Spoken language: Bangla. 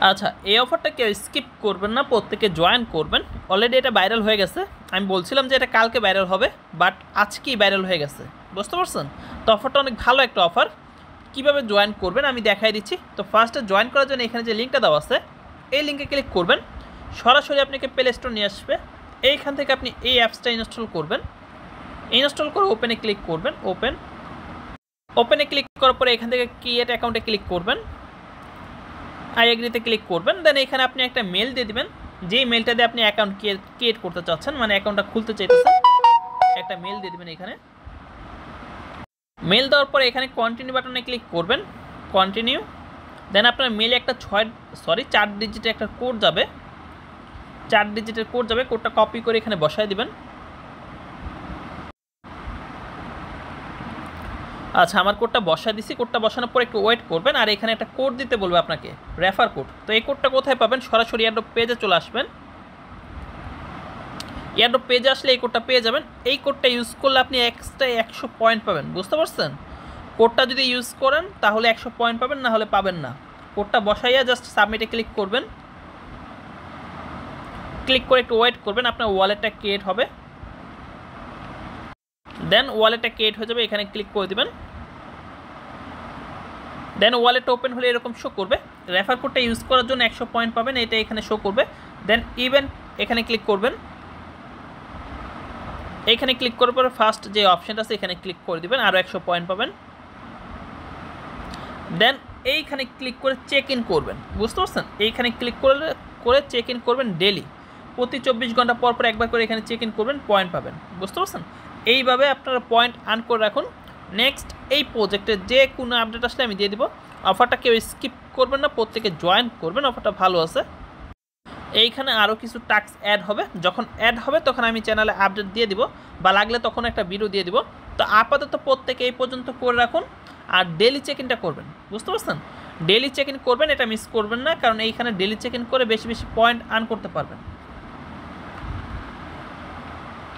আচ্ছা, এই অফারটা কেউ স্কিপ করবেন না, প্রত্যেকে জয়েন করবেন। অলরেডি এটা ভাইরাল হয়ে গেছে। আমি বলছিলাম যে এটা কালকে ভাইরাল হবে, বাট আজকেই ভাইরাল হয়ে গেছে, বুঝতে পারছেন? তো অফারটা অনেক ভালো একটা অফার। কীভাবে জয়েন করবেন আমি দেখাই দিচ্ছি। তো ফার্স্টে জয়েন করার জন্য এখানে যে লিঙ্কটা দেওয়া আছে, এই লিঙ্কে ক্লিক করবেন। সরাসরি আপনাকে প্লে স্টোর নিয়ে আসবে। এইখান থেকে আপনি এই অ্যাপসটা ইনস্টল করবেন। ইনস্টল করে ওপেনে ক্লিক করবেন। ওপেনে ক্লিক করার পরে এখান থেকে ক্রিয়েট অ্যাকাউন্টে ক্লিক করবেন। আই এগ্রিতে ক্লিক করবেন। দেন এখানে আপনি একটা মেল দিয়ে দিবেন, যেই মেলটা দিয়ে আপনি অ্যাকাউন্ট ক্রিয়েট করতে চাচ্ছেন, মানে অ্যাকাউন্টটা খুলতে চাইতেছেন, একটা মেল দিয়ে দিবেন। এখানে মেল দেওয়ার পরে এখানে কন্টিনিউ বাটনে ক্লিক করবেন, কন্টিনিউ। দেন আপনার মেলে একটা 4 ডিজিটের একটা কোড যাবে, 4 ডিজিটের কোড যাবে। কোডটা কপি করে এখানে বসায় দিবেন। আচ্ছা, আমার কোডটা বসায় দিছি। কোডটা বসানোর পর একটু ওয়েট করবেন। আর এখানে একটা কোড দিতে বলবে আপনাকে, রেফার কোড। তো এই কোডটা কোথায় পাবেন? সরাসরি এয়ারড্রপ পেজে চলে আসবেন। এয়ারড্রপ পেজে আসলে এই কোডটা পেয়ে যাবেন। এই কোডটা ইউজ করলে আপনি এক্সট্রা 100 পয়েন্ট পাবেন, বুঝতে পারছেন? কোডটা যদি ইউজ করেন তাহলে 100 পয়েন্ট পাবেন, না হলে পাবেন না। কোডটা বসাইয়া জাস্ট সাবমিটে ক্লিক করবেন। ক্লিক করে একটু ওয়েট করবেন, আপনার ওয়ালেটটা ক্রিয়েট হবে। দেন ওয়ালেটটা ক্রিয়েট হয়ে যাবে, এখানে ক্লিক করে দেবেন। দেন ওয়ালেটটা ওপেন হলে এরকম শো করবে। রেফার কোডটা ইউজ করার জন্য 100 পয়েন্ট পাবেন, এটা এখানে শো করবে। দেন ইভেন্ট এখানে ক্লিক করবেন। এখানে ক্লিক করার পরে ফার্স্ট যে অপশানটা আছে এখানে ক্লিক করে দিবেন, আরও 100 পয়েন্ট পাবেন। দেন এইখানে ক্লিক করে চেক ইন করবেন, বুঝতে পারছেন? এইখানে ক্লিক করে চেক ইন করবেন ডেলি। প্রতি 24 ঘন্টা পর পর একবার করে এখানে চেক ইন করবেন, পয়েন্ট পাবেন, বুঝতে পারছেন? এইভাবে আপনারা পয়েন্ট আর্ন করে রাখুন। নেক্সট এই প্রজেক্টের যে কোনো আপডেট আসলে আমি দিয়ে দিব। অফারটা কেউ স্কিপ করবেন না, প্রত্যেকে জয়েন করবেন, অফারটা ভালো আছে। এইখানে আরও কিছু টাস্ক অ্যাড হবে। যখন অ্যাড হবে তখন আমি চ্যানেলে আপডেট দিয়ে দিব, বা লাগলে তখন একটা ভিডিও দিয়ে দিব। তো আপাতত প্রত্যেকে এই পর্যন্ত করে রাখুন। আর ডেলি চেক ইনটা করবেন, বুঝতে পারছেন? ডেলি চেক ইন করবেন, এটা মিস করবেন না, কারণ এইখানে ডেলি চেক ইন করে বেশি বেশি পয়েন্ট আর্ন করতে পারবেন।